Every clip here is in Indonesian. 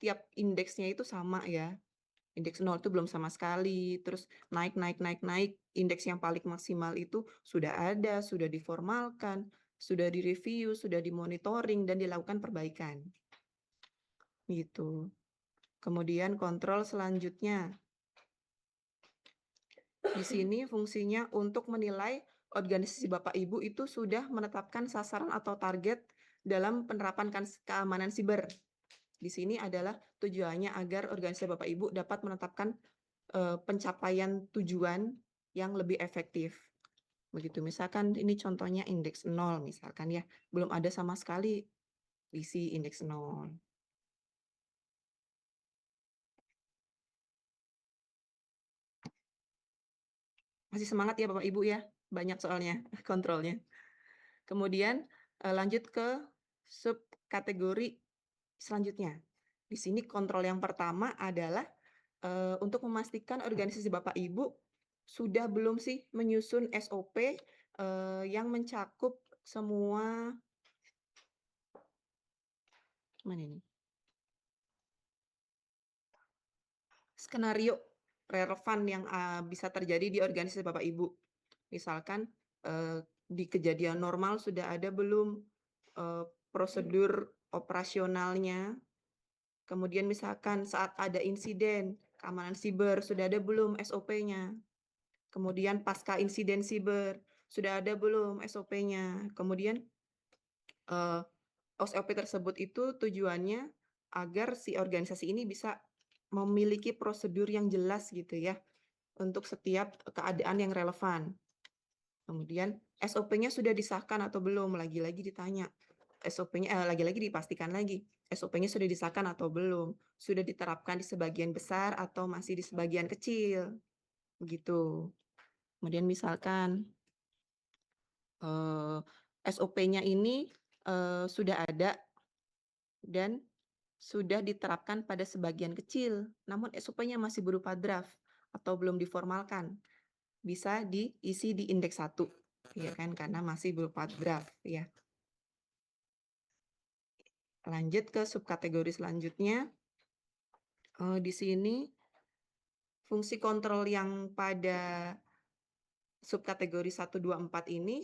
tiap indeksnya itu sama ya. Indeks 0 itu belum sama sekali, terus naik, indeks yang paling maksimal itu sudah ada, sudah diformalkan, sudah direview, sudah dimonitoring, dan dilakukan perbaikan. Gitu. Kemudian kontrol selanjutnya. Di sini fungsinya untuk menilai organisasi Bapak Ibu itu sudah menetapkan sasaran atau target dalam penerapan keamanan siber. Di sini adalah tujuannya agar organisasi Bapak Ibu dapat menetapkan pencapaian tujuan yang lebih efektif. Begitu, misalkan ini contohnya indeks 0 misalkan ya, belum ada sama sekali isi indeks 0. Masih semangat ya Bapak Ibu ya, banyak soalnya kontrolnya. Kemudian lanjut ke subkategori selanjutnya. Di sini kontrol yang pertama adalah untuk memastikan organisasi Bapak Ibu sudah belum sih menyusun SOP yang mencakup semua mana ini? Skenario relevan yang bisa terjadi di organisasi Bapak Ibu. Misalkan di kejadian normal sudah ada belum prosedur operasionalnya. Kemudian misalkan saat ada insiden keamanan siber sudah ada belum SOP-nya. Kemudian pasca insiden siber sudah ada belum SOP-nya. Kemudian SOP tersebut itu tujuannya agar si organisasi ini bisa memiliki prosedur yang jelas gitu ya untuk setiap keadaan yang relevan. Kemudian SOP-nya sudah disahkan atau belum? Lagi-lagi ditanya. SOP-nya lagi-lagi dipastikan lagi. SOP-nya sudah disahkan atau belum? Sudah diterapkan di sebagian besar atau masih di sebagian kecil? Begitu. Kemudian misalkan SOP-nya ini sudah ada dan sudah diterapkan pada sebagian kecil, namun SOP-nya masih berupa draft atau belum diformalkan. Bisa diisi di indeks 1, ya kan, karena masih berupa draft ya. Lanjut ke subkategori selanjutnya. Di sini fungsi kontrol yang pada subkategori 1, 2, 4 ini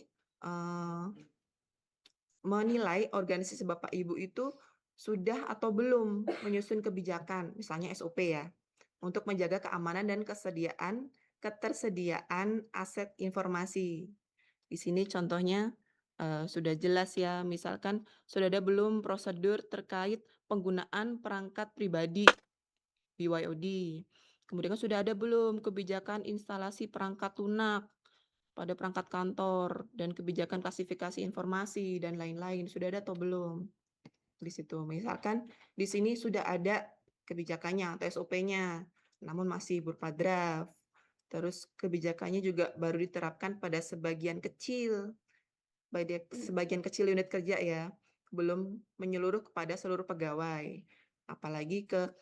menilai organisasi Bapak Ibu itu sudah atau belum menyusun kebijakan, misalnya SOP ya, untuk menjaga keamanan dan ketersediaan aset informasi. Di sini contohnya sudah jelas ya, misalkan sudah ada belum prosedur terkait penggunaan perangkat pribadi BYOD. Kemudian sudah ada belum kebijakan instalasi perangkat lunak pada perangkat kantor dan kebijakan klasifikasi informasi dan lain-lain. Sudah ada atau belum? Di situ. Misalkan di sini sudah ada kebijakannya atau SOP-nya, namun masih berupa draft. Terus kebijakannya juga baru diterapkan pada sebagian kecil unit kerja ya, belum menyeluruh kepada seluruh pegawai, apalagi ke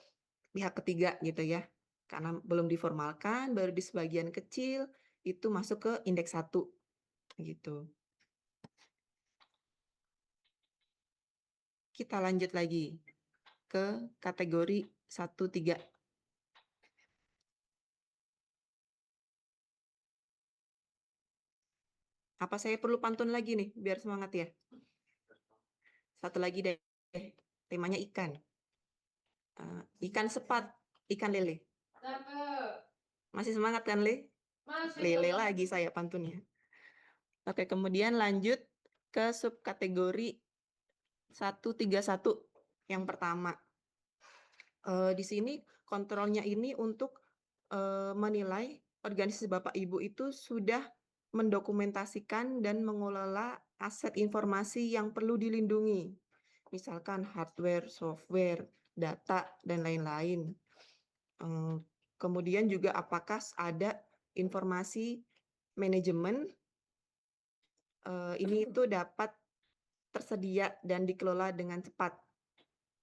pihak ketiga gitu ya, karena belum diformalkan, baru di sebagian kecil, itu masuk ke indeks 1 gitu. Kita lanjut lagi ke kategori 1-3. Apa saya perlu pantun lagi nih biar semangat ya? Satu lagi deh, temanya ikan. Ikan sepat, ikan lele. Masih semangat kan, Le? Lele lagi saya pantunnya. Oke, kemudian lanjut ke subkategori 131 yang pertama. Di sini kontrolnya ini untuk menilai organisasi Bapak Ibu itu sudah mendokumentasikan dan mengelola aset informasi yang perlu dilindungi. Misalkan hardware, software, data, dan lain-lain. Kemudian juga apakah ada informasi manajemen ini itu dapat tersedia dan dikelola dengan cepat,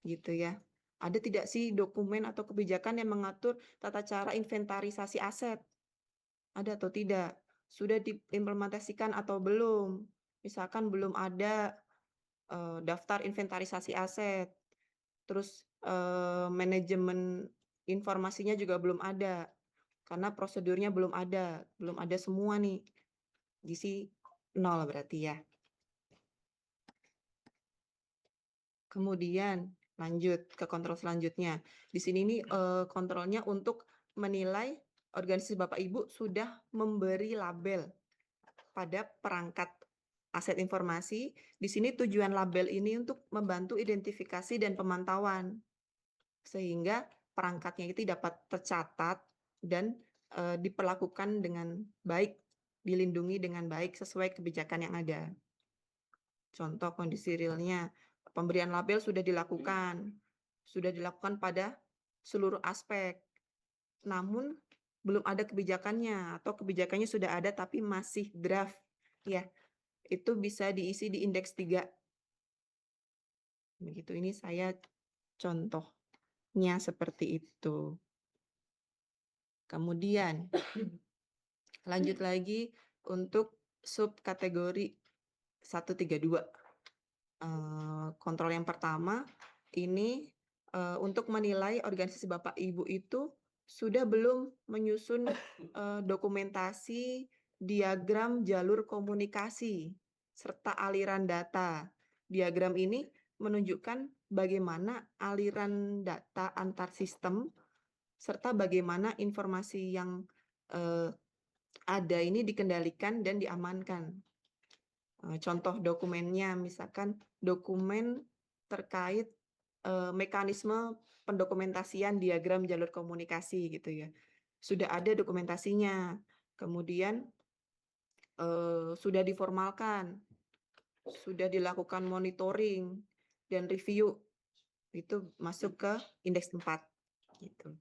gitu ya. Ada tidak sih dokumen atau kebijakan yang mengatur tata cara inventarisasi aset? Ada atau tidak? Sudah diimplementasikan atau belum? Misalkan belum ada daftar inventarisasi aset, terus manajemen informasinya juga belum ada, karena prosedurnya belum ada semua nih. Gizi 0 berarti ya. Kemudian lanjut ke kontrol selanjutnya. Di sini nih, kontrolnya untuk menilai organisasi Bapak Ibu sudah memberi label pada perangkat aset informasi. Di sini tujuan label ini untuk membantu identifikasi dan pemantauan, sehingga perangkatnya itu dapat tercatat dan, diperlakukan dengan baik, dilindungi dengan baik sesuai kebijakan yang ada. Contoh kondisi realnya, pemberian label sudah dilakukan pada seluruh aspek, namun belum ada kebijakannya atau kebijakannya sudah ada tapi masih draft, ya. Itu bisa diisi di indeks 3. Begitu, ini saya contohnya seperti itu. Kemudian lanjut lagi untuk subkategori 132. Kontrol yang pertama ini, untuk menilai organisasi Bapak Ibu itu sudah belum menyusun, dokumentasi diagram jalur komunikasi serta aliran data. Diagram ini menunjukkan bagaimana aliran data antar sistem serta bagaimana informasi yang, ada ini dikendalikan dan diamankan. Contoh dokumennya, misalkan dokumen terkait, mekanisme pendokumentasian diagram jalur komunikasi gitu ya. Sudah ada dokumentasinya, kemudian, sudah diformalkan, sudah dilakukan monitoring dan review, itu masuk ke indeks 4 gitu.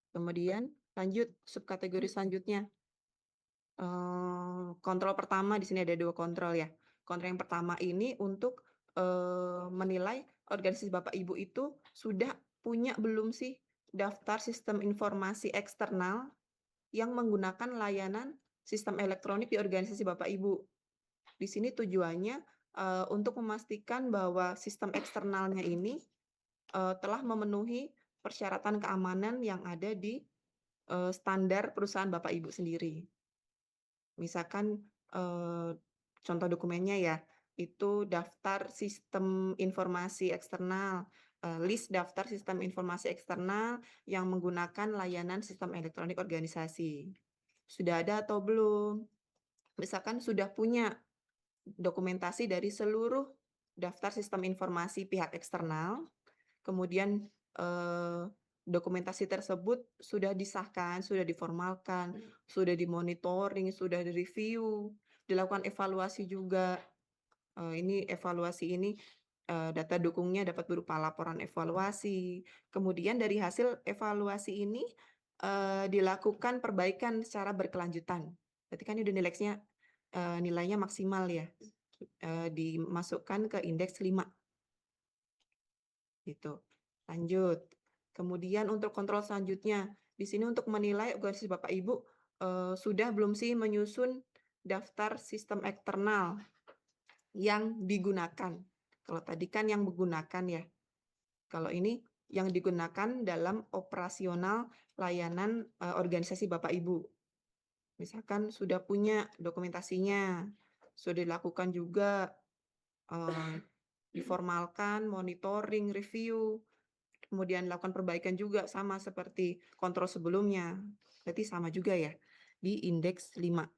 Kemudian lanjut subkategori selanjutnya. Kontrol pertama di sini ada 2 kontrol ya. Kontrol yang pertama ini untuk, menilai organisasi Bapak Ibu itu sudah punya belum sih daftar sistem informasi eksternal yang menggunakan layanan sistem elektronik di organisasi Bapak Ibu. Di sini tujuannya, untuk memastikan bahwa sistem eksternalnya ini, telah memenuhi persyaratan keamanan yang ada di, standar perusahaan Bapak Ibu sendiri. Misalkan, contoh dokumennya ya, itu daftar sistem informasi eksternal, list daftar sistem informasi eksternal yang menggunakan layanan sistem elektronik organisasi. Sudah ada atau belum? Misalkan sudah punya dokumentasi dari seluruh daftar sistem informasi pihak eksternal, kemudian, dokumentasi tersebut sudah disahkan, sudah diformalkan, sudah dimonitoring, sudah direview, dilakukan evaluasi juga. Ini evaluasi ini, data dukungnya dapat berupa laporan evaluasi. Kemudian dari hasil evaluasi ini, dilakukan perbaikan secara berkelanjutan. Berarti kan ini udah nilainya maksimal ya, dimasukkan ke indeks 5. Gitu. Lanjut. Kemudian untuk kontrol selanjutnya, di sini untuk menilai organisasi Bapak Ibu, sudah belum sih menyusun daftar sistem eksternal yang digunakan. Kalau tadi kan yang menggunakan ya. Kalau ini yang digunakan dalam operasional layanan, organisasi Bapak Ibu. Misalkan sudah punya dokumentasinya, sudah dilakukan juga, diformalkan, monitoring, review, kemudian lakukan perbaikan juga sama seperti kontrol sebelumnya. Berarti sama juga ya, di indeks 5.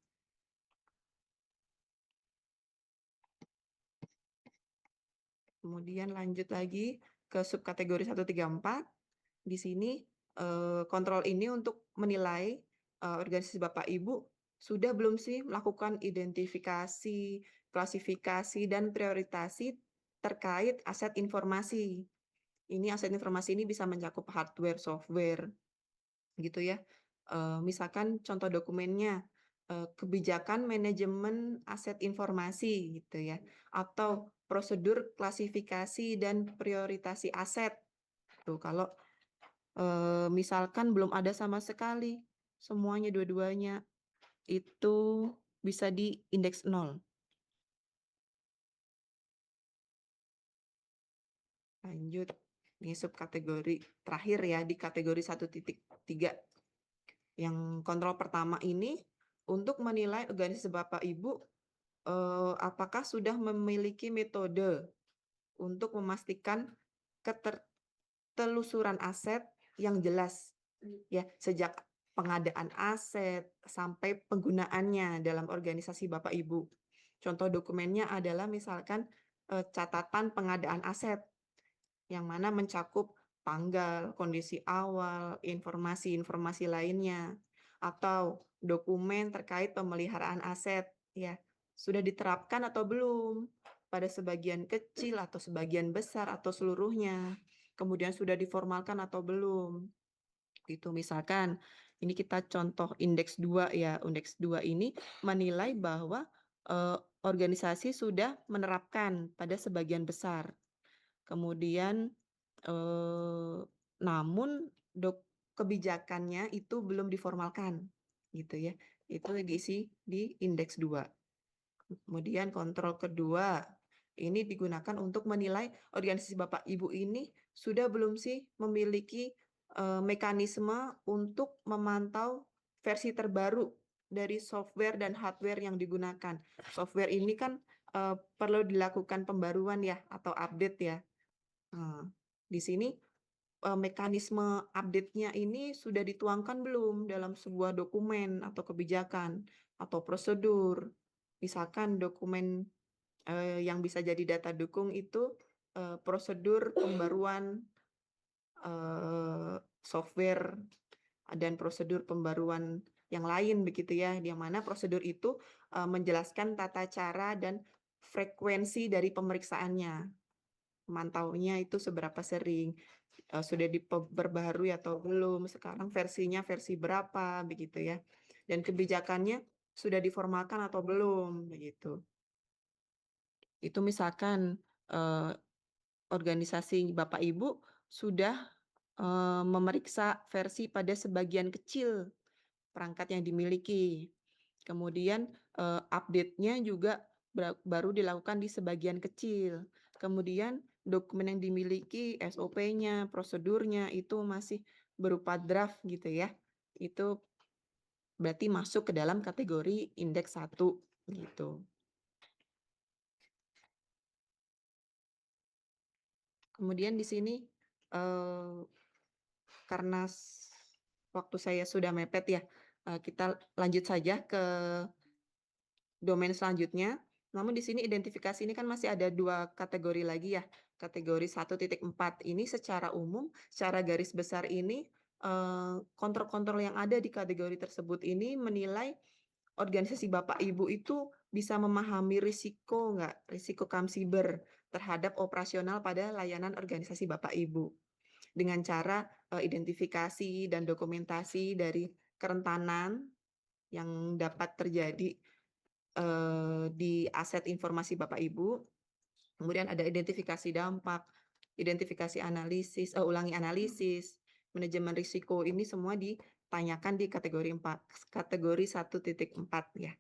Kemudian lanjut lagi ke subkategori 134. Di sini, kontrol ini untuk menilai, organisasi Bapak Ibu sudah belum sih melakukan identifikasi, klasifikasi, dan prioritasi terkait aset informasi. Ini aset informasi ini bisa mencakup hardware, software, gitu ya. Misalkan contoh dokumennya, kebijakan manajemen aset informasi gitu ya, atau prosedur klasifikasi dan prioritasi aset. Tuh kalau, misalkan belum ada sama sekali, semuanya dua-duanya, itu bisa di indeks 0. Lanjut, ini subkategori terakhir ya di kategori 1.3. Yang kontrol pertama ini untuk menilai organisasi Bapak Ibu apakah sudah memiliki metode untuk memastikan ketertelusuran aset yang jelas ya sejak pengadaan aset sampai penggunaannya dalam organisasi Bapak Ibu. Contoh dokumennya adalah misalkan catatan pengadaan aset yang mana mencakup tanggal, kondisi awal, informasi-informasi lainnya, atau dokumen terkait pemeliharaan aset, ya sudah diterapkan atau belum pada sebagian kecil atau sebagian besar atau seluruhnya, kemudian sudah diformalkan atau belum. Itu misalkan ini kita contoh indeks 2 ya, indeks 2 ini menilai bahwa organisasi sudah menerapkan pada sebagian besar. Kemudian namun kebijakannya itu belum diformalkan, gitu ya. Itu diisi di indeks 2. Kemudian kontrol kedua, ini digunakan untuk menilai organisasi Bapak Ibu ini sudah belum sih memiliki mekanisme untuk memantau versi terbaru dari software dan hardware yang digunakan. Software ini kan perlu dilakukan pembaruan ya atau update ya. Di sini mekanisme update-nya ini sudah dituangkan belum dalam sebuah dokumen atau kebijakan atau prosedur. Misalkan dokumen yang bisa jadi data dukung itu prosedur pembaruan software dan prosedur pembaruan yang lain begitu ya, yang mana prosedur itu menjelaskan tata cara dan frekuensi dari pemeriksaannya. Mantaunya itu seberapa sering, sudah diperbaharui atau belum, sekarang versinya versi berapa, begitu ya. Dan kebijakannya sudah diformalkan atau belum, begitu. Itu misalkan organisasi Bapak Ibu sudah memeriksa versi pada sebagian kecil perangkat yang dimiliki. Kemudian update-nya juga baru dilakukan di sebagian kecil. Kemudian dokumen yang dimiliki, SOP-nya, prosedurnya itu masih berupa draft gitu ya. Itu berarti masuk ke dalam kategori indeks 1 gitu. Kemudian di sini karena waktu saya sudah mepet ya, kita lanjut saja ke domain selanjutnya. Namun di sini identifikasi ini kan masih ada 2 kategori lagi ya. Kategori 1.4 ini secara umum, secara garis besar ini, kontrol-kontrol yang ada di kategori tersebut ini menilai organisasi Bapak Ibu itu bisa memahami risiko nggak, risiko kamsiber terhadap operasional pada layanan organisasi Bapak Ibu. Dengan cara identifikasi dan dokumentasi dari kerentanan yang dapat terjadi di aset informasi Bapak Ibu, kemudian ada identifikasi dampak, identifikasi analisis, ulangi analisis, manajemen risiko, ini semua ditanyakan di kategori 4, kategori 1.4 ya.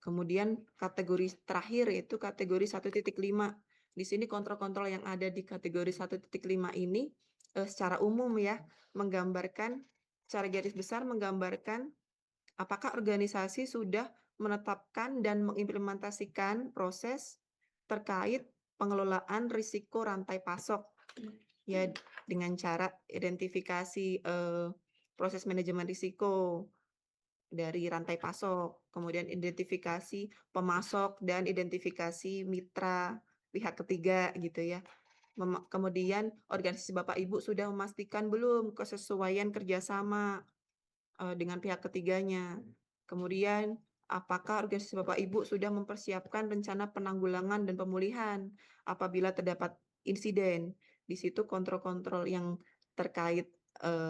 Kemudian kategori terakhir yaitu kategori 1.5. Di sini kontrol-kontrol yang ada di kategori 1.5 ini secara umum ya, menggambarkan secara garis besar menggambarkan apakah organisasi sudah menetapkan dan mengimplementasikan proses terkait pengelolaan risiko rantai pasok ya dengan cara identifikasi proses manajemen risiko dari rantai pasok, kemudian identifikasi pemasok dan identifikasi mitra pihak ketiga gitu ya. Kemudian organisasi Bapak Ibu sudah memastikan belum kesesuaian kerjasama dengan pihak ketiganya. Kemudian, apakah organisasi Bapak Ibu sudah mempersiapkan rencana penanggulangan dan pemulihan apabila terdapat insiden. Di situ kontrol-kontrol yang terkait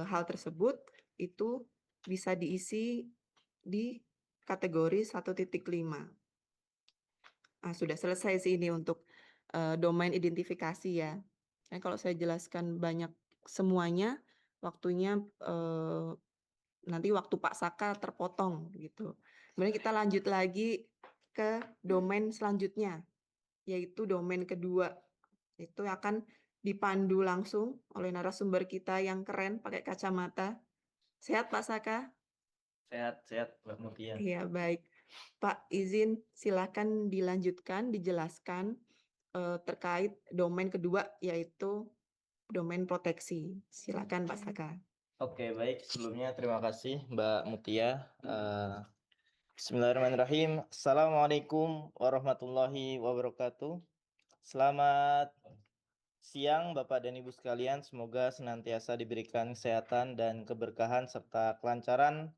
hal tersebut itu bisa diisi di kategori 1.5. Sudah selesai sih ini untuk domain identifikasi ya. Kalau saya jelaskan banyak semuanya, waktunya nanti waktu Pak Saka terpotong gitu. Kemudian kita lanjut lagi ke domain selanjutnya, yaitu domain kedua. Itu akan dipandu langsung oleh narasumber kita yang keren pakai kacamata. Sehat Pak Saka? Sehat Mbak Mutia. Iya, baik. Pak, izin silakan dilanjutkan, dijelaskan terkait domain kedua, yaitu domain proteksi. Silakan Pak Saka. Oke, baik. Sebelumnya terima kasih Mbak Mutia. Bismillahirrahmanirrahim. Assalamualaikum warahmatullahi wabarakatuh. Selamat siang Bapak dan Ibu sekalian. Semoga senantiasa diberikan kesehatan dan keberkahan serta kelancaran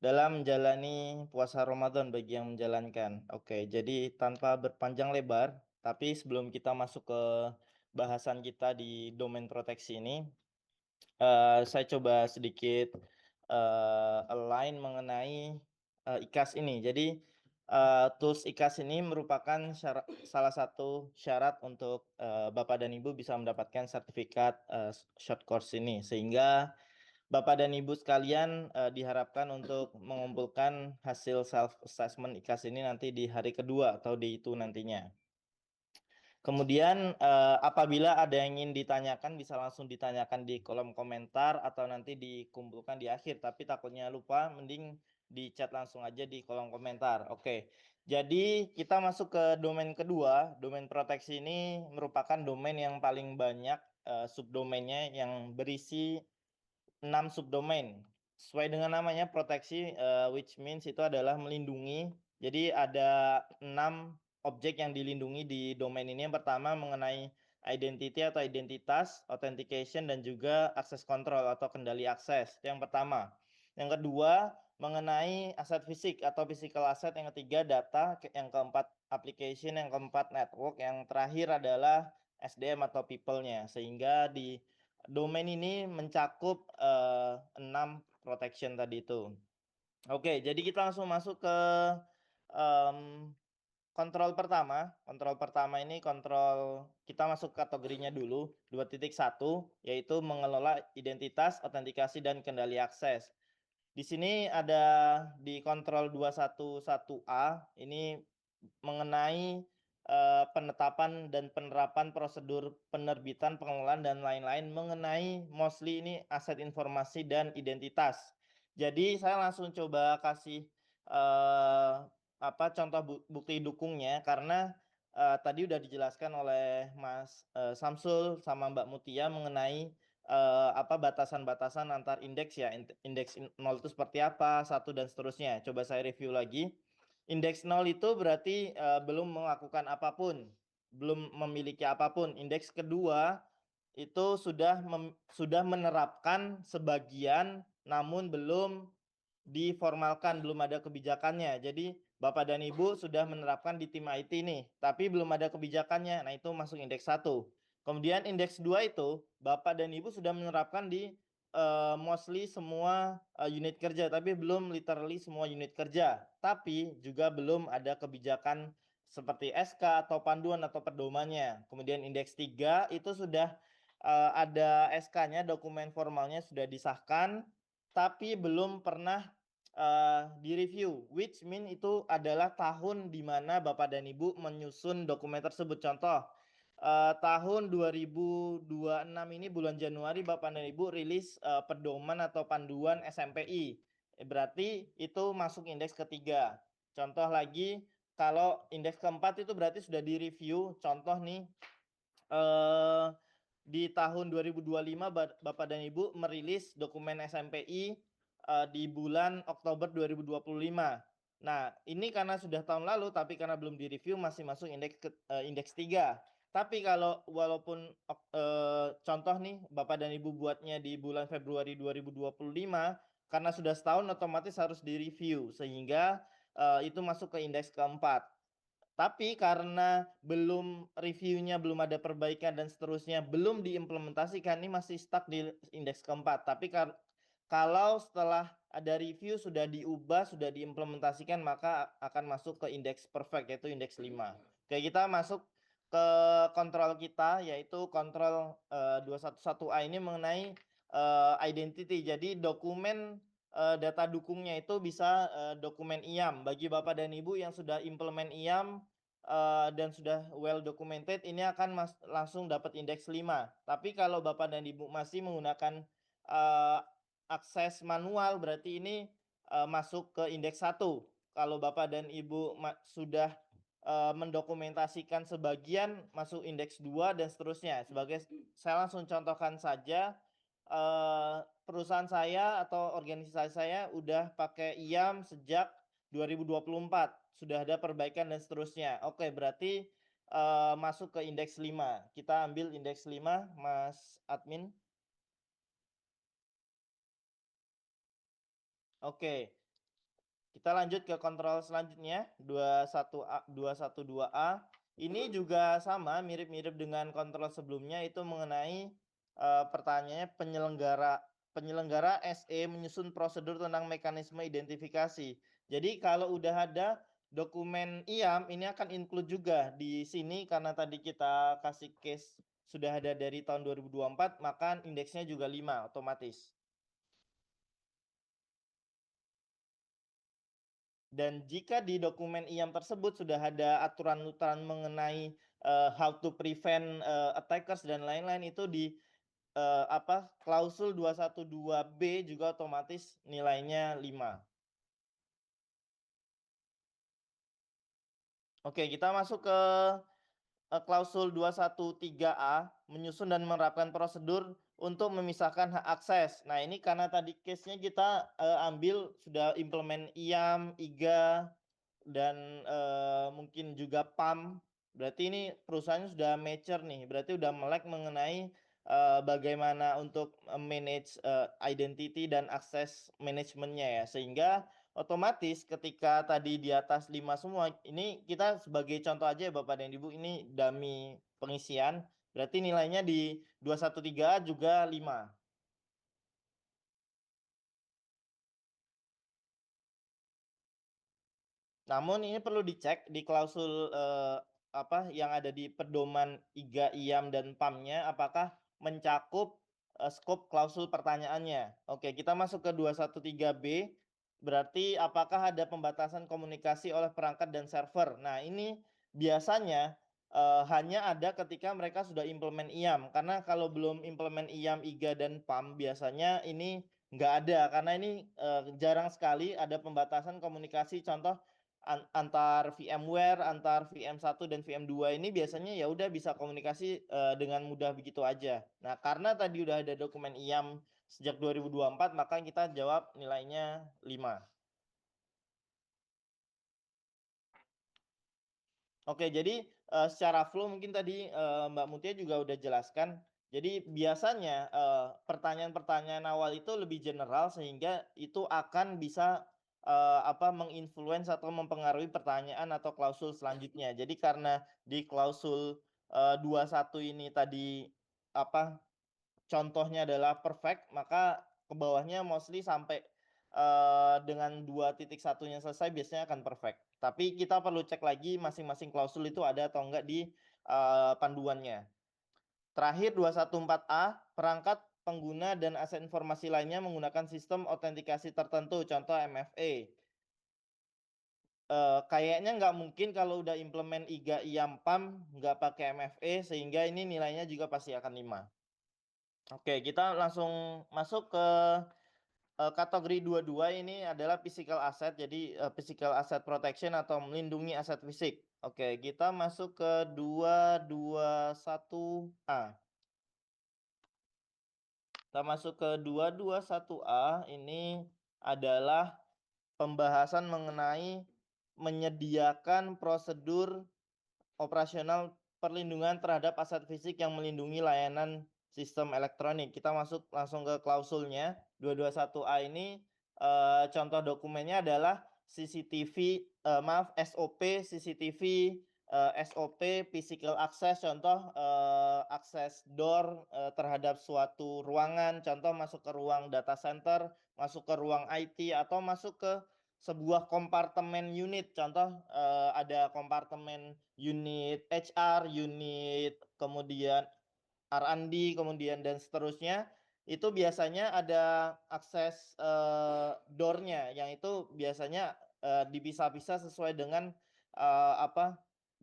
dalam menjalani puasa Ramadan bagi yang menjalankan. Oke, jadi tanpa berpanjang lebar, tapi sebelum kita masuk ke bahasan kita di domain proteksi ini, saya coba sedikit align mengenai IKAS ini. Jadi tools IKAS ini merupakan salah satu syarat untuk Bapak dan Ibu bisa mendapatkan sertifikat short course ini, sehingga Bapak dan Ibu sekalian diharapkan untuk mengumpulkan hasil self assessment IKAS ini nanti di hari kedua atau di itu nantinya. Kemudian apabila ada yang ingin ditanyakan bisa langsung ditanyakan di kolom komentar atau nanti dikumpulkan di akhir, tapi takutnya lupa mending di chat langsung aja di kolom komentar. Oke. Jadi kita masuk ke domain kedua. Domain proteksi ini merupakan domain yang paling banyak subdomainnya yang berisi 6 subdomain. Sesuai dengan namanya proteksi, which means itu adalah melindungi. Jadi ada 6 objek yang dilindungi di domain ini. Yang pertama mengenai identity atau identitas, authentication, dan juga access control atau kendali akses. Itu yang pertama. Yang kedua mengenai aset fisik atau physical asset. Yang ketiga data. Yang keempat application. Yang keempat network. Yang terakhir adalah SDM atau people-nya. Sehingga di domain ini mencakup 6 protection tadi itu. Oke, jadi kita langsung masuk ke kontrol pertama. Kontrol pertama ini kontrol kita masuk kategorinya dulu 2.1, yaitu mengelola identitas, autentikasi, dan kendali akses. Di sini ada di kontrol 211A ini mengenai penetapan dan penerapan prosedur penerbitan, pengelolaan, dan lain-lain mengenai mostly ini aset informasi dan identitas. Jadi saya langsung coba kasih contoh bukti dukungnya karena tadi udah dijelaskan oleh Mas Samsul sama Mbak Mutia mengenai batasan-batasan antar indeks ya. Indeks 0 itu seperti apa, 1 dan seterusnya. Coba saya review lagi. Indeks 0 itu berarti belum melakukan apapun, belum memiliki apapun. Indeks kedua itu sudah menerapkan sebagian namun belum diformalkan, belum ada kebijakannya. Jadi Bapak dan Ibu sudah menerapkan di tim IT nih, tapi belum ada kebijakannya. Nah, itu masuk indeks 1. Kemudian indeks 2 itu Bapak dan Ibu sudah menerapkan di mostly semua unit kerja, tapi belum literally semua unit kerja. Tapi juga belum ada kebijakan seperti SK atau panduan atau pedomannya. Kemudian indeks 3 itu sudah ada SK-nya, dokumen formalnya sudah disahkan, tapi belum pernah direview, which mean itu adalah tahun di mana Bapak dan Ibu menyusun dokumen tersebut. Contoh, tahun 2026 ini bulan Januari Bapak dan Ibu rilis pedoman atau panduan SMPI. Berarti itu masuk indeks ketiga. Contoh lagi, kalau indeks keempat itu berarti sudah direview. Contoh nih, di tahun 2025 Bapak dan Ibu merilis dokumen SMPI di bulan Oktober 2025. Nah, ini karena sudah tahun lalu tapi karena belum direview masih masuk indeks 3. Tapi kalau walaupun contoh nih Bapak dan Ibu buatnya di bulan Februari 2025, karena sudah setahun otomatis harus direview sehingga itu masuk ke indeks keempat. Tapi karena belum reviewnya, belum ada perbaikan dan seterusnya, belum diimplementasikan, ini masih stuck di indeks keempat. Tapi kalau setelah ada review sudah diubah, sudah diimplementasikan, maka akan masuk ke indeks perfect, yaitu indeks 5. Oke, kita masuk ke kontrol kita, yaitu kontrol 211A ini mengenai identity. Jadi dokumen data dukungnya itu bisa dokumen IAM. Bagi Bapak dan Ibu yang sudah implement IAM, dan sudah well documented, ini akan langsung dapat indeks 5. Tapi kalau Bapak dan Ibu masih menggunakan, eee, akses manual, berarti ini, masuk ke indeks 1. Kalau Bapak dan Ibu sudah, mendokumentasikan sebagian, masuk indeks 2 dan seterusnya. Saya langsung contohkan saja, perusahaan saya atau organisasi saya udah pakai IAM sejak 2024, sudah ada perbaikan dan seterusnya. Oke, berarti, masuk ke indeks 5. Kita ambil indeks 5, Mas admin. Oke, kita lanjut ke kontrol selanjutnya, 212A. Ini juga sama, mirip-mirip dengan kontrol sebelumnya, itu mengenai, pertanyaannya penyelenggara SE menyusun prosedur tentang mekanisme identifikasi. Jadi kalau udah ada dokumen IAM, ini akan include juga di sini karena tadi kita kasih case sudah ada dari tahun 2024, maka indeksnya juga 5 otomatis. Dan jika di dokumen IAM tersebut sudah ada aturan-aturan mengenai, how to prevent, attackers dan lain-lain, itu di, klausul 212B juga otomatis nilainya 5. Oke, kita masuk ke, klausul 213A, menyusun dan menerapkan prosedur untuk memisahkan hak akses. Nah, ini karena tadi case-nya kita, ambil sudah implement IAM, IGA, dan, mungkin juga PAM, berarti ini perusahaannya sudah mature nih, berarti udah melek mengenai, bagaimana untuk, manage, identity dan akses manajemennya ya. Sehingga otomatis ketika tadi di atas 5 semua, ini kita sebagai contoh aja ya Bapak dan Ibu, ini dummy pengisian, berarti nilainya di 213A juga 5. Namun ini perlu dicek di klausul, yang ada di pedoman IGA, IAM, dan PAM-nya apakah mencakup, skop klausul pertanyaannya. Oke, kita masuk ke 213B, berarti apakah ada pembatasan komunikasi oleh perangkat dan server. Nah, ini biasanya, hanya ada ketika mereka sudah implement IAM, karena kalau belum implement IAM, IGA, dan PAM biasanya ini nggak ada, karena ini, jarang sekali ada pembatasan komunikasi. Contoh antar VMware, antar VM1 dan VM2 ini biasanya ya udah bisa komunikasi, dengan mudah begitu aja. Nah, karena tadi udah ada dokumen IAM sejak 2024, maka kita jawab nilainya 5. Oke, jadi, secara flow mungkin tadi, Mbak Mutia juga udah jelaskan. Jadi biasanya, pertanyaan-pertanyaan awal itu lebih general sehingga itu akan bisa, menginfluence atau mempengaruhi pertanyaan atau klausul selanjutnya. Jadi karena di klausul, 21 ini tadi, apa, contohnya adalah perfect, maka ke bawahnya mostly sampai, dengan 2.1-nya selesai biasanya akan perfect. Tapi kita perlu cek lagi masing-masing klausul itu ada atau enggak di, panduannya. Terakhir 214A, perangkat pengguna dan aset informasi lainnya menggunakan sistem autentikasi tertentu, contoh MFA. Kayaknya nggak mungkin kalau udah implement IGA, IAM, PAM nggak pakai MFA, sehingga ini nilainya juga pasti akan 5. Oke, kita langsung masuk ke, kategori 22, ini adalah physical asset. Jadi, physical asset protection atau melindungi aset fisik. Oke, kita masuk ke 221A. Kita masuk ke 221A, ini adalah pembahasan mengenai menyediakan prosedur operasional perlindungan terhadap aset fisik yang melindungi layanan sistem elektronik. Kita masuk langsung ke klausulnya. 221A ini, contoh dokumennya adalah SOP CCTV, SOP physical access, contoh, akses door, terhadap suatu ruangan, contoh masuk ke ruang data center, masuk ke ruang IT, atau masuk ke sebuah kompartemen unit, contoh, ada kompartemen unit HR, unit kemudian R&D, kemudian dan seterusnya, itu biasanya ada akses, door-nya, yang itu biasanya, dipisah-pisah sesuai dengan,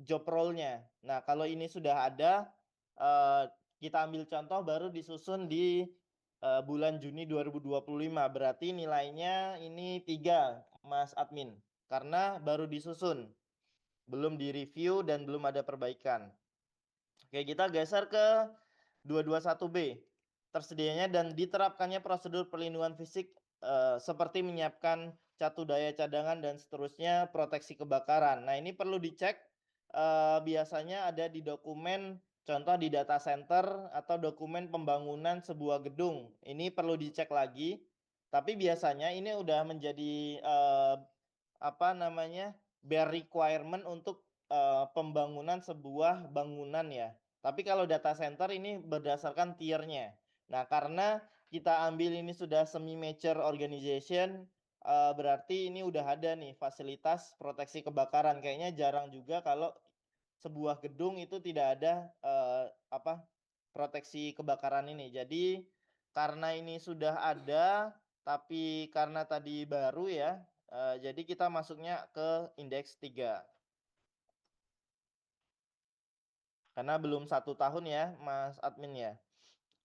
job role-nya. Nah, kalau ini sudah ada, eee, kita ambil contoh baru disusun di, bulan Juni 2025, berarti nilainya ini 3, Mas Admin, karena baru disusun, belum direview dan belum ada perbaikan. Oke, kita geser ke 221B. Tersedianya dan diterapkannya prosedur perlindungan fisik, seperti menyiapkan catu daya cadangan dan seterusnya, proteksi kebakaran. Nah, ini perlu dicek, biasanya ada di dokumen, contoh di data center atau dokumen pembangunan sebuah gedung. Ini perlu dicek lagi, tapi biasanya ini udah menjadi, apa namanya, bare requirement untuk, pembangunan sebuah bangunan ya. Tapi kalau data center ini berdasarkan tier-nya. Nah, karena kita ambil ini sudah semi mature organization, berarti ini udah ada nih fasilitas proteksi kebakaran. Kayaknya jarang juga kalau sebuah gedung itu tidak ada, apa, proteksi kebakaran ini. Jadi karena ini sudah ada, tapi karena tadi baru ya, jadi kita masuknya ke indeks 3. Karena belum 1 tahun ya, Mas Admin ya.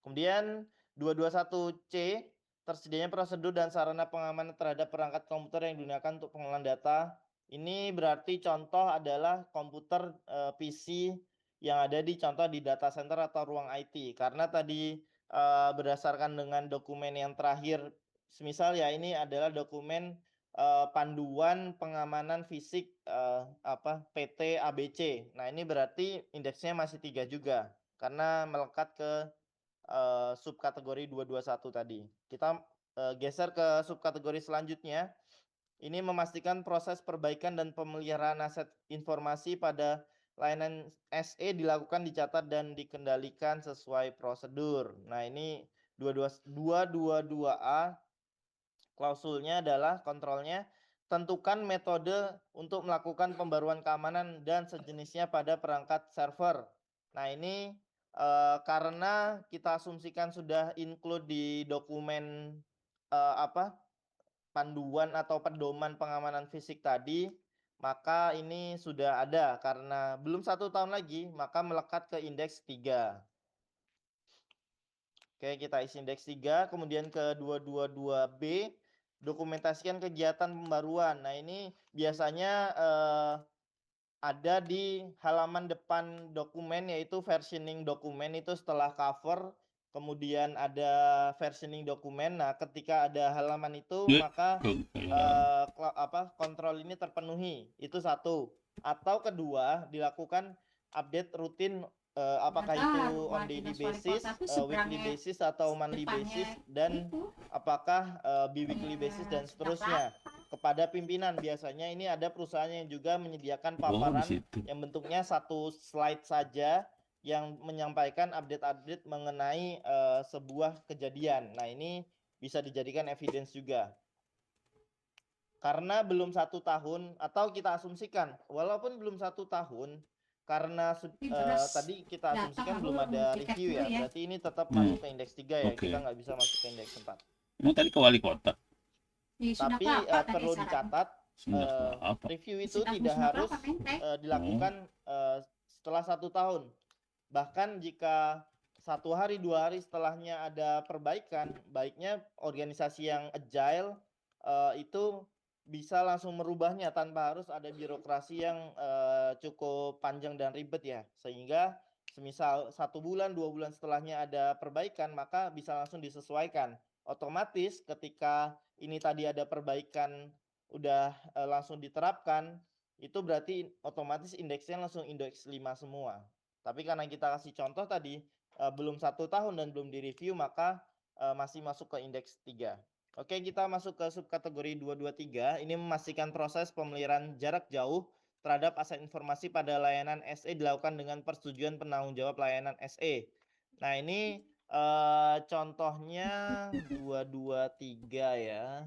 Kemudian 221C, tersedianya prosedur dan sarana pengamanan terhadap perangkat komputer yang digunakan untuk pengolahan data. Ini berarti contoh adalah komputer, PC yang ada di contoh di data center atau ruang IT. Karena tadi, berdasarkan dengan dokumen yang terakhir, semisal ya ini adalah dokumen, panduan pengamanan fisik, PT ABC. Nah, ini berarti indeksnya masih 3 juga, karena melekat ke, subkategori 221 tadi. Kita, geser ke subkategori selanjutnya. Ini memastikan proses perbaikan dan pemeliharaan aset informasi pada layanan SE dilakukan, dicatat, dan dikendalikan sesuai prosedur. Nah, ini 222A klausulnya adalah kontrolnya, tentukan metode untuk melakukan pembaruan keamanan dan sejenisnya pada perangkat server. Nah, ini, karena kita asumsikan sudah include di dokumen, panduan atau pedoman pengamanan fisik tadi, maka ini sudah ada. Karena belum 1 tahun lagi, maka melekat ke indeks 3. Oke, kita isi indeks 3, kemudian ke 222B, dokumentasikan kegiatan pembaruan. Nah, ini biasanya, ada di halaman depan dokumen, yaitu versioning dokumen itu setelah cover, kemudian ada versioning dokumen. Nah, ketika ada halaman itu, Ya, maka, ke- kontrol ini terpenuhi, itu satu. Atau kedua, dilakukan update rutin, Nggak apakah tahu, itu on Pak, daily dinas wali kota basis, tuh weekly seberangnya basis, atau monthly basis, depannya dan itu apakah, bi-weekly basis dan sebelah seterusnya. Kepada pimpinan, biasanya ini ada perusahaan yang juga menyediakan oh di paparan situ. yang bentuknya 1 slide saja, yang menyampaikan update-update mengenai, sebuah kejadian. Nah, ini bisa dijadikan evidence juga. Karena belum 1 tahun, atau kita asumsikan walaupun belum 1 tahun, karena ini beras tadi kita datang asumsikan aku belum ada tiket review dulu ya, ya. berarti ini tetap Hmm, masuk ke indeks 3 ya, kita oke. nggak bisa masuk ke indeks 4. Emang tadi ke wali kota? Di Sunda Tapi, Kelapa tadi perlu sarannya. dicatat, Sunda apa? review Di itu tidak Sunda harus, Kelapa Menteng. Oh, dilakukan, setelah 1 tahun. Bahkan jika 1 hari, 2 hari setelahnya ada perbaikan, baiknya organisasi yang agile, itu bisa langsung merubahnya tanpa harus ada birokrasi yang, cukup panjang dan ribet ya. Sehingga semisal 1 bulan, 2 bulan setelahnya ada perbaikan, maka bisa langsung disesuaikan. Otomatis ketika ini tadi ada perbaikan, udah, langsung diterapkan, itu berarti otomatis indeksnya langsung indeks 5 semua. Tapi karena kita kasih contoh tadi, belum 1 tahun dan belum direview, maka, masih masuk ke indeks 3. Oke, kita masuk ke subkategori 223. Ini memastikan proses pemeliharaan jarak jauh terhadap aset informasi pada layanan SE dilakukan dengan persetujuan penanggung jawab layanan SE. Nah, ini, contohnya 223 ya.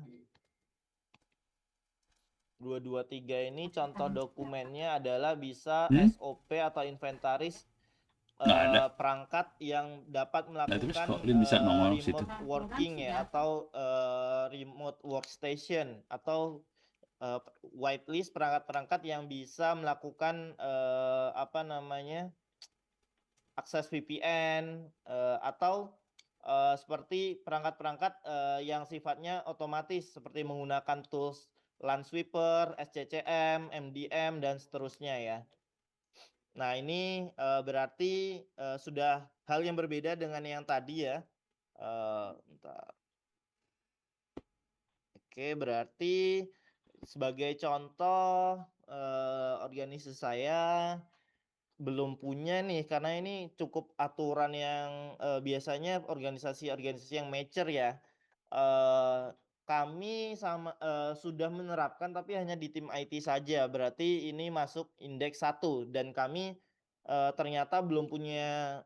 223 ini contoh dokumennya adalah bisa Hmm? SOP atau inventaris, Nggak ada. perangkat yang dapat Nah, terus melakukan, kok Lin bisa nongol situ? remote working ya, atau, remote workstation, atau whitelist perangkat-perangkat yang bisa melakukan apa namanya akses VPN atau seperti perangkat-perangkat yang sifatnya otomatis seperti menggunakan tools LAN sweeper, SCCM, MDM dan seterusnya ya. Nah, ini berarti sudah hal yang berbeda dengan yang tadi ya. Bentar. Oke, berarti sebagai contoh organisasi saya belum punya nih karena ini cukup aturan yang biasanya organisasi-organisasi yang mature ya. Kami sudah menerapkan tapi hanya di tim IT saja. Berarti ini masuk indeks 1 dan kami ternyata belum punya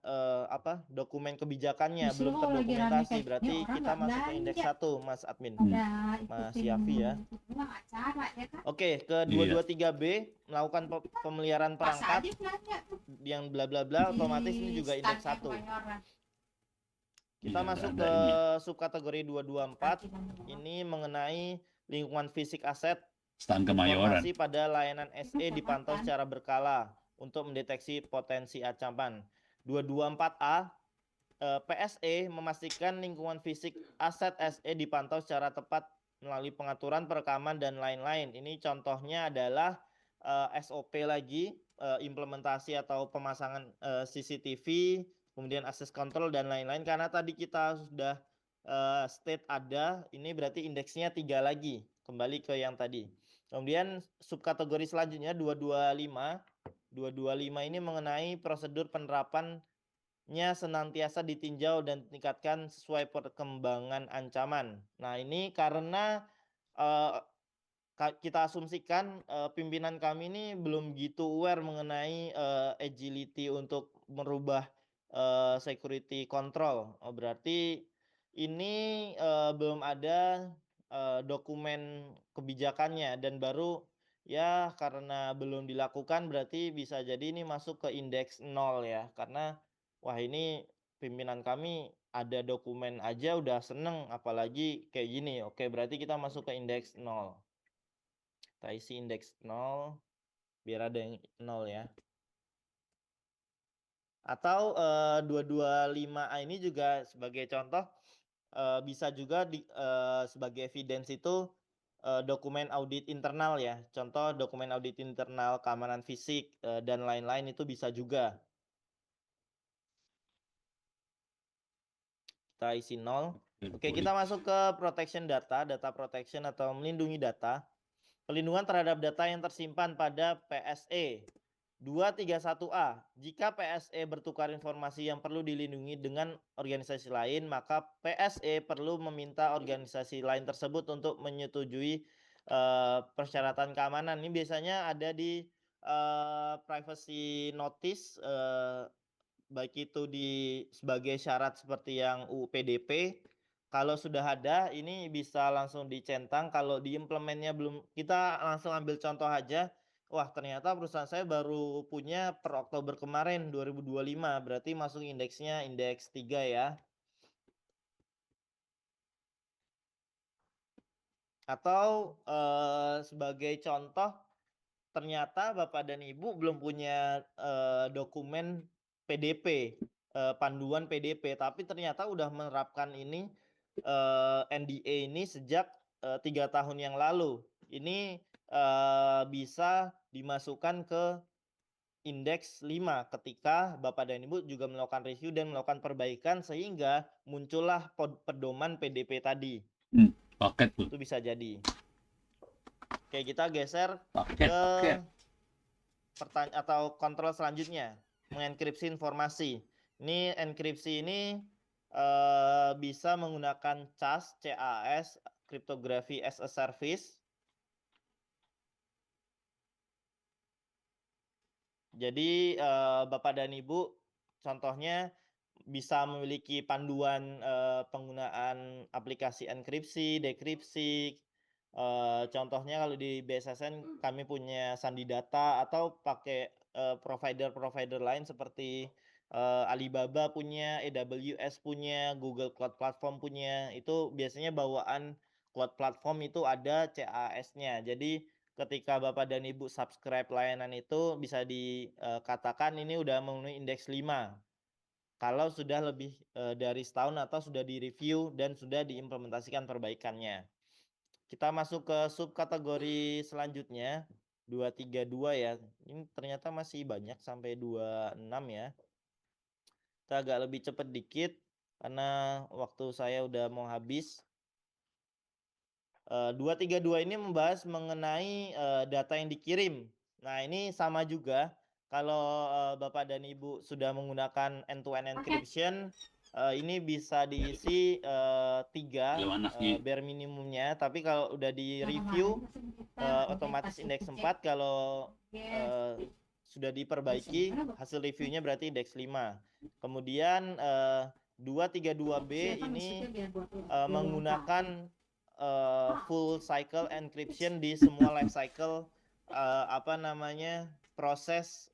apa dokumen kebijakannya, Justru belum kalau lagi rame terdokumentasi. kayak gini Berarti orang kita nggak masuk ke indeks belanja, 1, Mas Admin. pada Mas ikutin Yafi ya. ulang acara ya kan. Oke, ke Iya. 223B melakukan pemeliharaan Pas perangkat aja belanja tuh yang bla bla bla otomatis ini di juga indeks stand 1. Kemayoran. Kita Iya, masuk ada ke ini. subkategori 224 Kaki dan bawah. ini mengenai lingkungan fisik aset Stan Kemayoran. informasi pada layanan SE Itu dipantau kecamatan. secara berkala untuk mendeteksi potensi ancaman. 224A PSE memastikan lingkungan fisik aset SE dipantau secara tepat melalui pengaturan perekaman dan lain-lain. Ini contohnya adalah SOP lagi, implementasi atau pemasangan CCTV, kemudian access control dan lain-lain. Karena tadi kita sudah state ada, ini berarti indeksnya 3 lagi, kembali ke yang tadi. Kemudian subkategori selanjutnya 225. 225 ini mengenai prosedur penerapannya senantiasa ditinjau dan ditingkatkan sesuai perkembangan ancaman. Nah, ini karena kita asumsikan pimpinan kami ini belum gitu aware mengenai agility untuk merubah security control. Berarti ini belum ada dokumen kebijakannya dan baru ya karena belum dilakukan berarti bisa jadi ini masuk ke indeks 0 ya. Karena wah ini pimpinan kami ada dokumen aja udah seneng apalagi kayak gini. Oke, berarti kita masuk ke indeks 0. Kita isi indeks 0 biar ada yang 0 ya. Atau 225A ini juga sebagai contoh bisa juga sebagai evidence itu dokumen audit internal ya. Contoh dokumen audit internal keamanan fisik dan lain-lain itu bisa juga. Kita isi 0. Oke, kita masuk ke protection data, data protection atau melindungi data. Pelindungan terhadap data yang tersimpan pada PSE 231A. Jika PSE bertukar informasi yang perlu dilindungi dengan organisasi lain, maka PSE perlu meminta organisasi lain tersebut untuk menyetujui persyaratan keamanan. Ini biasanya ada di privacy notice, baik itu sebagai syarat seperti yang UU PDP. Kalau sudah ada, ini bisa langsung dicentang. Kalau diimplementnya belum, kita langsung ambil contoh aja. Wah, ternyata perusahaan saya baru punya per Oktober kemarin 2025. Berarti masuk indeksnya indeks 3 ya. Atau sebagai contoh, ternyata Bapak dan Ibu belum punya dokumen PDP, panduan PDP, tapi ternyata udah menerapkan ini NDA ini sejak 3 tahun yang lalu. Ini bisa dimasukkan ke indeks 5 ketika Bapak dan Ibu juga melakukan review dan melakukan perbaikan sehingga muncullah pedoman PDP tadi. Paket tuh. Itu bisa jadi. Oke, kita geser Paket. ke pertanyaan atau kontrol selanjutnya, mengenkripsi informasi. Ini enkripsi ini bisa menggunakan CAS, Cryptography as a Service. Jadi Bapak dan Ibu contohnya bisa memiliki panduan penggunaan aplikasi enkripsi, dekripsi. Contohnya kalau di BSSN kami punya Sandi Data atau pakai provider-provider lain seperti Alibaba punya, AWS punya, Google Cloud Platform punya. Itu biasanya bawaan cloud platform itu ada CAS-nya. Jadi ketika Bapak dan Ibu subscribe layanan itu bisa dikatakan ini udah memenuhi indeks 5. Kalau sudah lebih dari setahun atau sudah direview dan sudah diimplementasikan perbaikannya. Kita masuk ke subkategori selanjutnya, 232 ya. Ini ternyata masih banyak sampai 26 ya. Kita agak lebih cepat dikit karena waktu saya udah mau habis. 232 ini membahas mengenai data yang dikirim. Nah, ini sama juga kalau Bapak dan Ibu sudah menggunakan end-to-end encryption, ini bisa diisi 3 bare minimumnya, tapi kalau udah di-review otomatis indeks 4, kalau sudah diperbaiki hasil reviewnya berarti indeks 5. Kemudian 232B ini menggunakan full cycle encryption di semua life cycle proses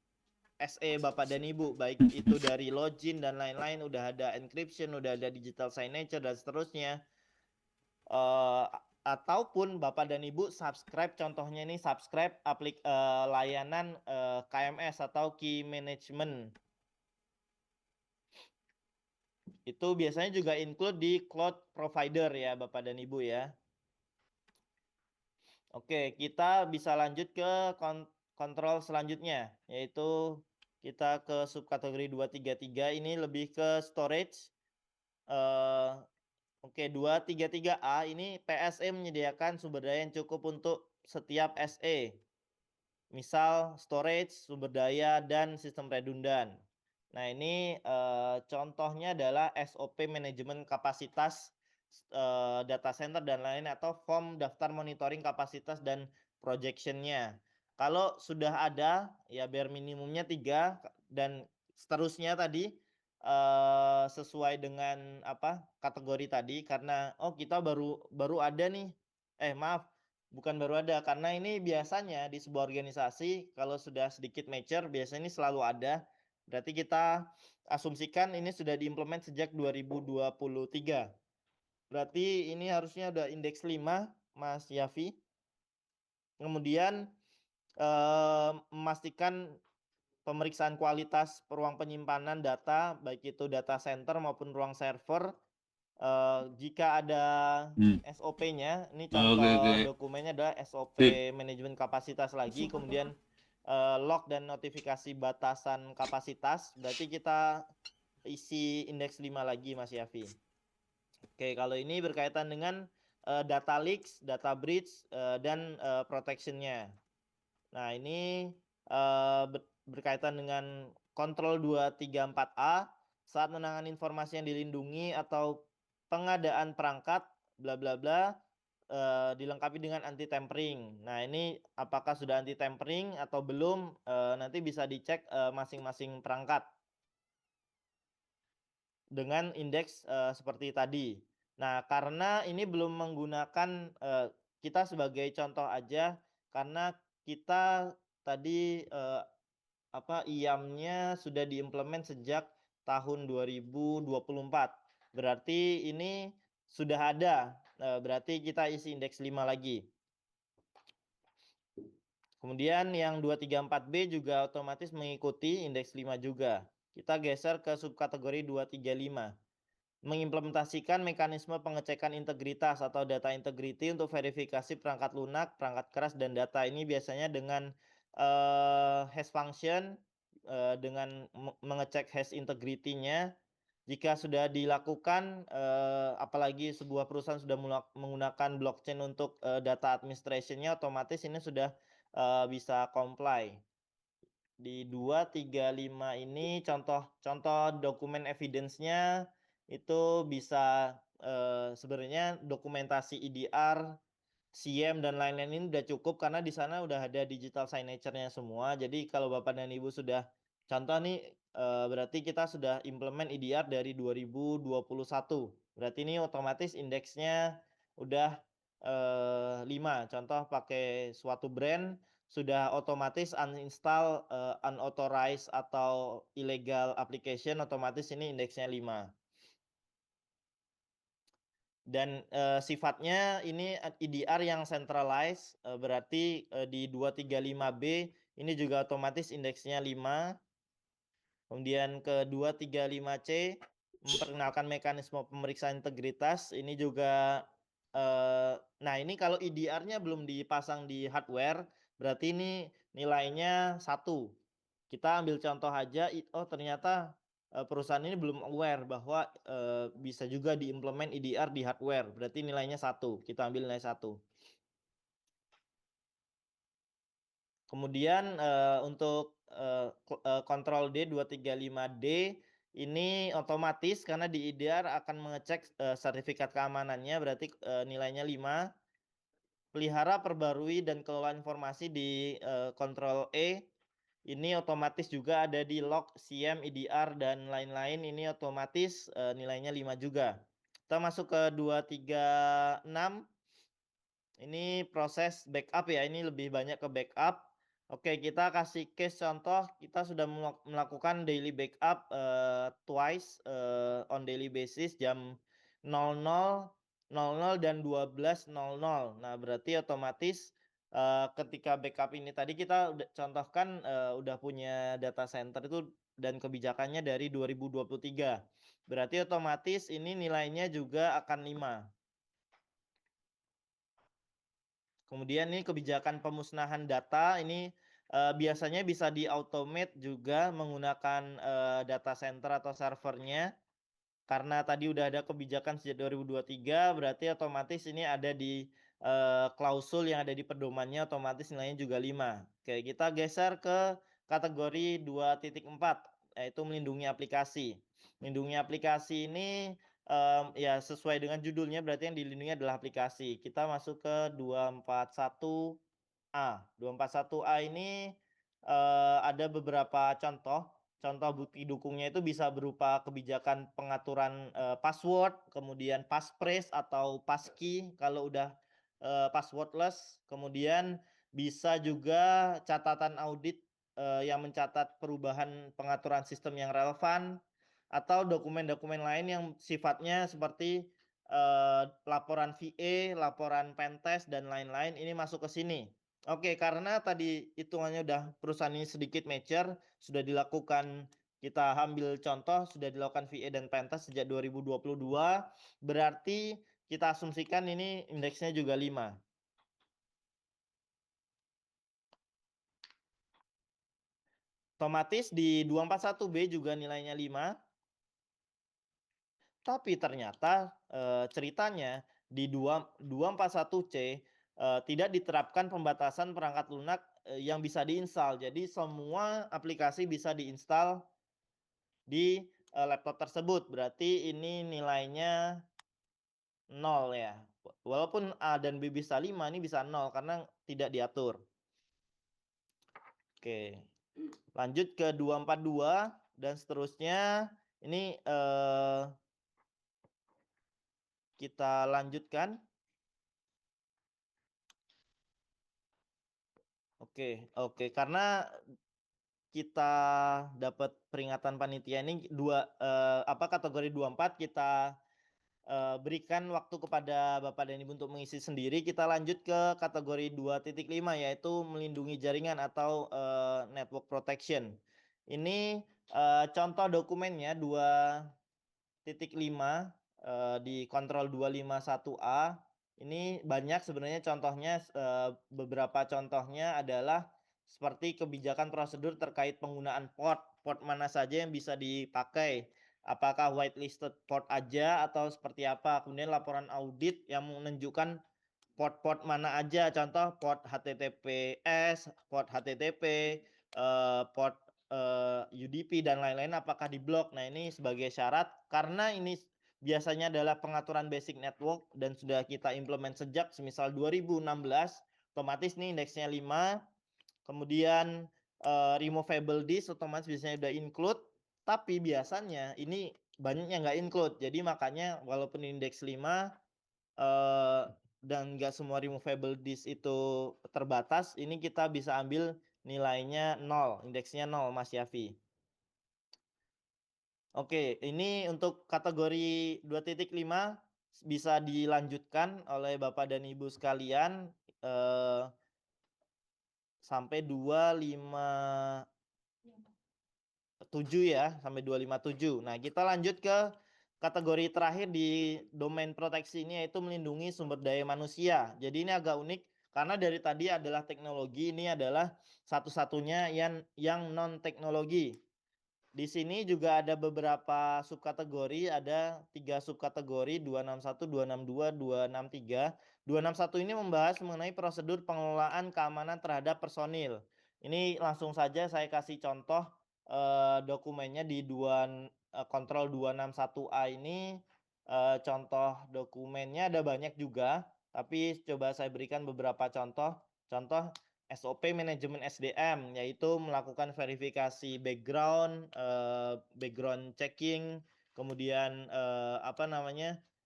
SE Bapak dan Ibu, baik itu dari login dan lain-lain, udah ada encryption, udah ada digital signature dan seterusnya. Ataupun Bapak dan Ibu subscribe, contohnya ini subscribe layanan KMS atau Key Management. Itu biasanya juga include di cloud provider ya Bapak dan Ibu ya. Oke, kita bisa lanjut ke kontrol selanjutnya, yaitu kita ke subkategori 233, ini lebih ke storage. Oke, 233A ini PSE menyediakan sumber daya yang cukup untuk setiap SE. Misal storage, sumber daya, dan sistem redundan. Nah, ini contohnya adalah SOP manajemen kapasitas data center dan lain atau form daftar monitoring kapasitas dan projectionnya. Kalau sudah ada ya bare minimumnya 3 dan seterusnya tadi sesuai dengan kategori tadi, karena kita baru ada nih. Bukan baru ada, karena ini biasanya di sebuah organisasi kalau sudah sedikit mature biasanya ini selalu ada. Berarti kita asumsikan ini sudah diimplement sejak 2023. Berarti ini harusnya udah indeks 5, Mas Yafi. Kemudian memastikan pemeriksaan kualitas ruang penyimpanan data, baik itu data center maupun ruang server. Jika ada SOP-nya, ini contoh dokumennya adalah SOP manajemen kapasitas lagi, kemudian log dan notifikasi batasan kapasitas, berarti kita isi indeks 5 lagi Mas Yafi. Oke, kalau ini berkaitan dengan data leaks, data breach, dan protection-nya. Nah, ini berkaitan dengan kontrol 234A saat menangani informasi yang dilindungi atau pengadaan perangkat bla bla bla dilengkapi dengan anti tampering. Nah, ini apakah sudah anti tampering atau belum, nanti bisa dicek masing-masing perangkat dengan indeks seperti tadi. Nah, karena ini belum menggunakan, kita sebagai contoh aja, karena kita tadi IAM-nya sudah diimplement sejak tahun 2024. Berarti ini sudah ada, berarti kita isi indeks 5 lagi. Kemudian yang 234B juga otomatis mengikuti indeks 5 juga. Kita geser ke subkategori 235. Mengimplementasikan mekanisme pengecekan integritas atau data integrity untuk verifikasi perangkat lunak, perangkat keras, dan data. Ini biasanya dengan hash function, dengan mengecek hash integrity-nya. Jika sudah dilakukan, apalagi sebuah perusahaan sudah menggunakan blockchain untuk data administration-nya, otomatis ini sudah bisa comply. Di 235 ini contoh dokumen evidence-nya itu bisa sebenarnya dokumentasi EDR, SIEM, dan lain-lain ini udah cukup karena di sana udah ada digital signature-nya semua. Jadi kalau Bapak dan Ibu sudah contoh nih, berarti kita sudah implement EDR dari 2021. Berarti ini otomatis indeksnya udah 5. Contoh pakai suatu brand sudah otomatis uninstall unauthorized atau illegal application, otomatis ini indeksnya 5. Dan, sifatnya ini EDR yang centralized, berarti, di 235B ini juga otomatis indeksnya 5. Kemudian ke 235C memperkenalkan mekanisme pemeriksaan integritas, ini juga, nah ini kalau EDR-nya belum dipasang di hardware, berarti ini nilainya 1. Kita ambil contoh aja, oh ternyata, perusahaan ini belum aware bahwa, bisa juga diimplement EDR di hardware, berarti nilainya 1, kita ambil nilai 1. Kemudian, untuk, kontrol D235D ini otomatis karena di EDR akan mengecek, sertifikat keamanannya berarti, nilainya 5. Pelihara, perbarui, dan kelola informasi di, kontrol E, ini otomatis juga ada di log, SIEM, EDR, dan lain-lain ini otomatis, nilainya 5 juga. Kita masuk ke 236. Ini proses backup ya, ini lebih banyak ke backup. Oke, kita kasih case contoh, kita sudah melakukan daily backup, twice, on daily basis jam 00.00 dan 12.00. Nah, berarti otomatis, ketika backup ini tadi kita udah contohkan, udah punya data center itu dan kebijakannya dari 2023. Berarti otomatis ini nilainya juga akan 5. Kemudian ini kebijakan pemusnahan data ini, biasanya bisa di-automate juga menggunakan, data center atau servernya. Karena tadi udah ada kebijakan sejak 2023, berarti otomatis ini ada di, klausul yang ada di pedomannya otomatis nilainya juga 5. Oke, kita geser ke kategori 2.4, yaitu melindungi aplikasi. Melindungi aplikasi ini, ya sesuai dengan judulnya berarti yang dilindungi adalah aplikasi. Kita masuk ke 241A. 241A ini, ada beberapa contoh. Contoh bukti dukungnya itu bisa berupa kebijakan pengaturan, password, kemudian passphrase atau passkey kalau udah, passwordless, kemudian bisa juga catatan audit, yang mencatat perubahan pengaturan sistem yang relevan, atau dokumen-dokumen lain yang sifatnya seperti, laporan VA, laporan pentest, dan lain-lain ini masuk ke sini. Oke, karena tadi hitungannya udah perusahaan ini sedikit mature, sudah dilakukan kita ambil contoh, sudah dilakukan VA dan pentest sejak 2022, berarti kita asumsikan ini indeksnya juga 5. Otomatis di 241B juga nilainya 5. Tapi ternyata, ceritanya di 241C, tidak diterapkan pembatasan perangkat lunak, yang bisa diinstal. Jadi semua aplikasi bisa diinstal di, laptop tersebut. Berarti ini nilainya 0 ya. Walaupun A dan B bisa 5, ini bisa 0 karena tidak diatur. Oke, lanjut ke 242 dan seterusnya. Ini, kita lanjutkan. Oke oke, karena kita dapat peringatan panitia ini kategori 24 kita, berikan waktu kepada Bapak dan Ibu untuk mengisi sendiri. Kita lanjut ke kategori 2.5 yaitu melindungi jaringan atau, network protection. Ini, contoh dokumennya 2.5, di kontrol 251A. Ini banyak sebenarnya contohnya, beberapa contohnya adalah seperti kebijakan prosedur terkait penggunaan port mana saja yang bisa dipakai. Apakah whitelisted port aja atau seperti apa. Kemudian laporan audit yang menunjukkan port-port mana aja, contoh port HTTPS, port HTTP, port, UDP dan lain-lain apakah diblok. Nah, ini sebagai syarat karena ini biasanya adalah pengaturan basic network dan sudah kita implement sejak semisal 2016, otomatis nih indeksnya 5. Kemudian, removable disk otomatis biasanya udah include, tapi biasanya ini banyak yang nggak include. Jadi makanya walaupun indeks 5, dan nggak semua removable disk itu terbatas, ini kita bisa ambil nilainya 0, indeksnya 0 Mas Yafi. Oke, ini untuk kategori 2.5 bisa dilanjutkan oleh Bapak dan Ibu sekalian, sampai 257 ya, sampai 257. Nah, kita lanjut ke kategori terakhir di domain proteksi ini, yaitu melindungi sumber daya manusia. Jadi ini agak unik karena dari tadi adalah teknologi, ini adalah satu-satunya yang non teknologi. Di sini juga ada beberapa subkategori, ada 3 subkategori 261, 262, 263. 261 ini membahas mengenai prosedur pengelolaan keamanan terhadap personil. Ini langsung saja saya kasih contoh dokumennya di kontrol 261A ini, contoh dokumennya ada banyak juga, tapi coba saya berikan beberapa contoh. Contoh SOP manajemen SDM, yaitu melakukan verifikasi background, background checking, kemudian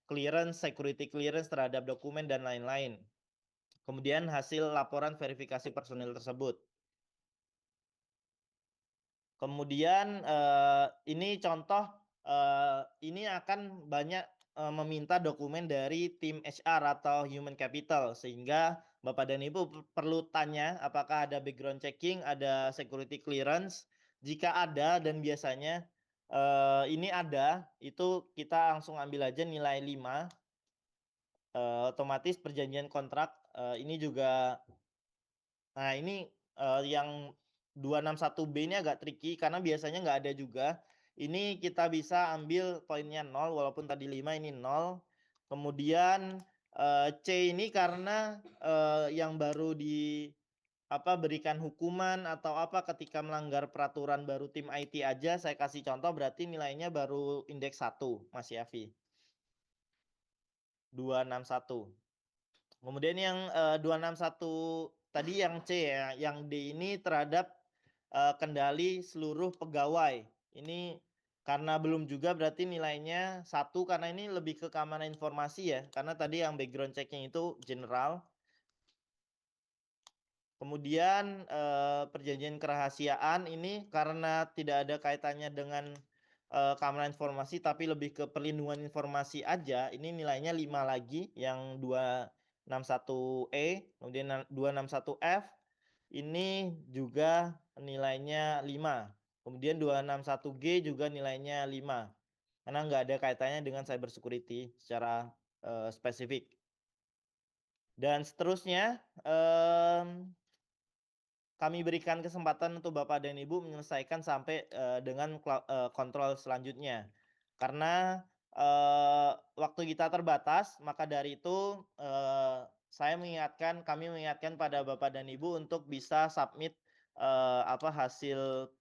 clearance, security clearance terhadap dokumen dan lain-lain. Kemudian hasil laporan verifikasi personil tersebut. Kemudian ini contoh, ini akan banyak meminta dokumen dari tim HR atau human capital, sehingga Bapak dan Ibu perlu tanya apakah ada background checking, ada security clearance. Jika ada dan biasanya ini ada, itu kita langsung ambil aja nilai 5, otomatis perjanjian kontrak ini juga. Nah ini yang 261B ini agak tricky karena biasanya nggak ada juga. Ini kita bisa ambil poinnya 0 walaupun tadi 5 ini 0. Kemudian C ini karena yang baru berikan hukuman atau apa ketika melanggar peraturan baru tim IT aja, saya kasih contoh berarti nilainya baru indeks 1 Mas Yafi. 261. Kemudian yang 261 tadi yang C ya, yang D ini terhadap kendali seluruh pegawai. Ini karena belum juga berarti nilainya 1 karena ini lebih ke keamanan informasi ya. Karena tadi yang background checking itu general. Kemudian perjanjian kerahasiaan ini karena tidak ada kaitannya dengan keamanan informasi tapi lebih ke perlindungan informasi aja, ini nilainya 5 lagi yang 261E, kemudian 261F ini juga nilainya 5. Kemudian 261G juga nilainya 5. Karena nggak ada kaitannya dengan cyber security secara spesifik. Dan seterusnya kami berikan kesempatan untuk Bapak dan Ibu menyelesaikan sampai dengan kontrol selanjutnya. Karena waktu kita terbatas, maka dari itu kami mengingatkan pada Bapak dan Ibu untuk bisa submit hasil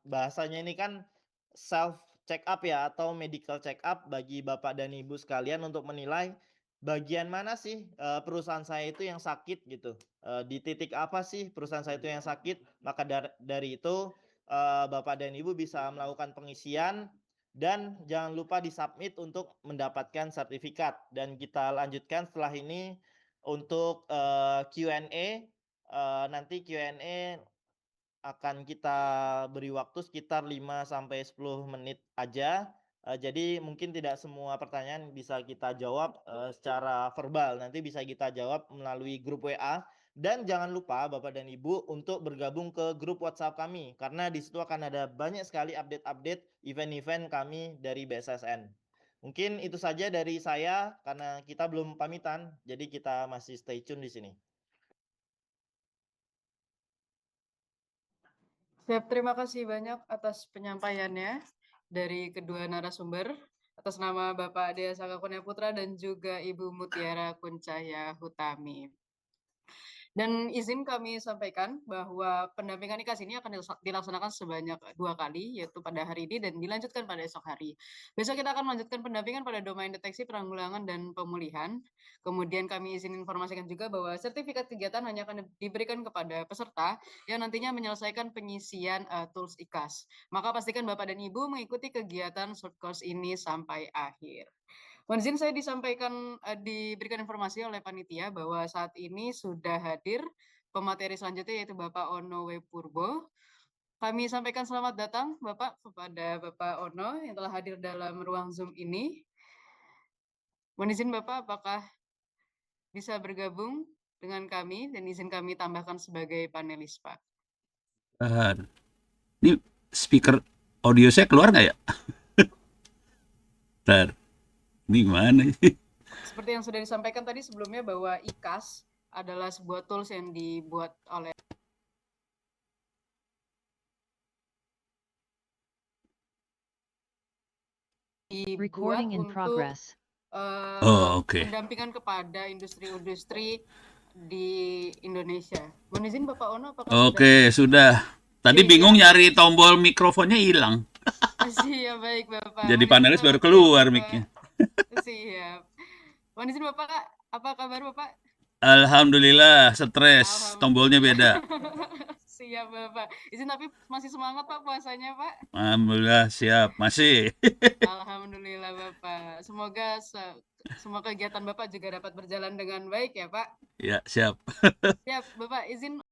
bahasanya ini kan self check up ya atau medical check up bagi Bapak dan Ibu sekalian untuk menilai bagian mana sih perusahaan saya itu yang sakit gitu. Di titik apa sih perusahaan saya itu yang sakit, maka dari itu Bapak dan Ibu bisa melakukan pengisian dan jangan lupa disubmit untuk mendapatkan sertifikat. Dan kita lanjutkan setelah ini untuk Q&A. Nanti Q&A akan kita beri waktu sekitar 5-10 menit aja. Jadi mungkin tidak semua pertanyaan bisa kita jawab secara verbal. Nanti bisa kita jawab melalui grup WA. Dan jangan lupa Bapak dan Ibu untuk bergabung ke grup WhatsApp kami. Karena di situ akan ada banyak sekali update-update event-event kami dari BSSN. Mungkin itu saja dari saya karena kita belum pamitan. Jadi kita masih stay tune di sini. Siap, terima kasih banyak atas penyampaiannya dari kedua narasumber. Atas nama Bapak Dea Saka Kurnia Putra dan juga Ibu Mutiara Kuncaya Hutami. Dan izin kami sampaikan bahwa pendampingan IKAS ini akan dilaksanakan sebanyak 2 kali, yaitu pada hari ini dan dilanjutkan pada esok hari. Besok kita akan melanjutkan pendampingan pada domain deteksi, penanggulangan, dan pemulihan. Kemudian kami izin informasikan juga bahwa sertifikat kegiatan hanya akan diberikan kepada peserta yang nantinya menyelesaikan pengisian tools IKAS. Maka pastikan Bapak dan Ibu mengikuti kegiatan short course ini sampai akhir. Mohon izin saya diberikan informasi oleh panitia bahwa saat ini sudah hadir pemateri selanjutnya yaitu Bapak Ono W. Purbo. Kami sampaikan selamat datang Bapak kepada Bapak Ono yang telah hadir dalam ruang Zoom ini. Mohon izin Bapak, apakah bisa bergabung dengan kami dan izin kami tambahkan sebagai panelis, Pak? Ini speaker audio saya keluar nggak ya? Bentar. Ini gimana sih? Seperti yang sudah disampaikan tadi sebelumnya bahwa IKAS adalah sebuah tools yang dibuat oleh Recording in untuk progress. Oh, oke. pendampingan kepada industri-industri di Indonesia. Mohon izin Bapak Ono, apakah Oke, sudah. Tadi Iya, bingung iya. nyari tombol mikrofonnya hilang. Siap, baik Bapak. Jadi Mohon izin panelis baru selamat siang, keluar Bapak. mic-nya. Siap. Mohon izin Bapak, apa kabar Bapak? Alhamdulillah, stres. Tombolnya beda. Siap Bapak. Izin tapi masih semangat Pak puasanya Pak? Alhamdulillah, siap. Masih. Alhamdulillah Bapak. Semoga semua kegiatan Bapak juga dapat berjalan dengan baik ya Pak. Ya, siap. Siap Bapak, izin